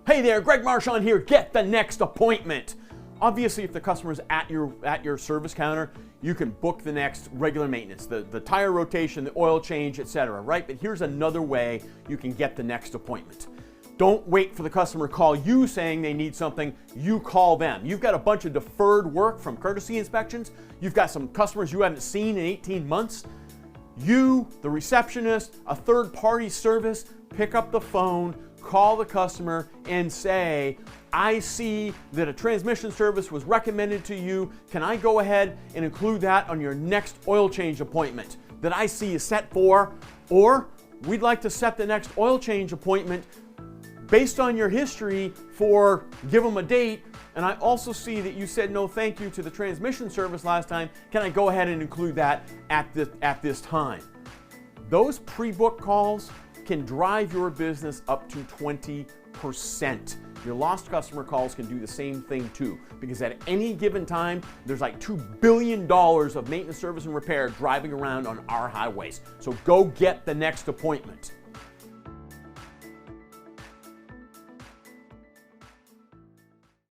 Hey there, Greg Marchand here. Get the next appointment. Obviously, if the customer's at your service counter, you can book the next regular maintenance, the tire rotation, the oil change, etc. Right? But here's another way you can get the next appointment. Don't wait for the customer to call you saying they need something. You call them. You've got a bunch of deferred work from courtesy inspections. You've got some customers you haven't seen in 18 months. You, the receptionist, a third-party service, pick up the phone, call the customer and say, I see that a transmission service was recommended to you. Can I go ahead and include that on your next oil change appointment that I see is set for? Or we'd like to set the next oil change appointment based on your history for, give them a date. And I also see that you said no thank you to the transmission service last time. Can I go ahead and include that at this time? Those pre-book calls can drive your business up to 20%. Your lost customer calls can do the same thing too, because at any given time, there's like $2 billion of maintenance, service, and repair driving around on our highways. So go get the next appointment.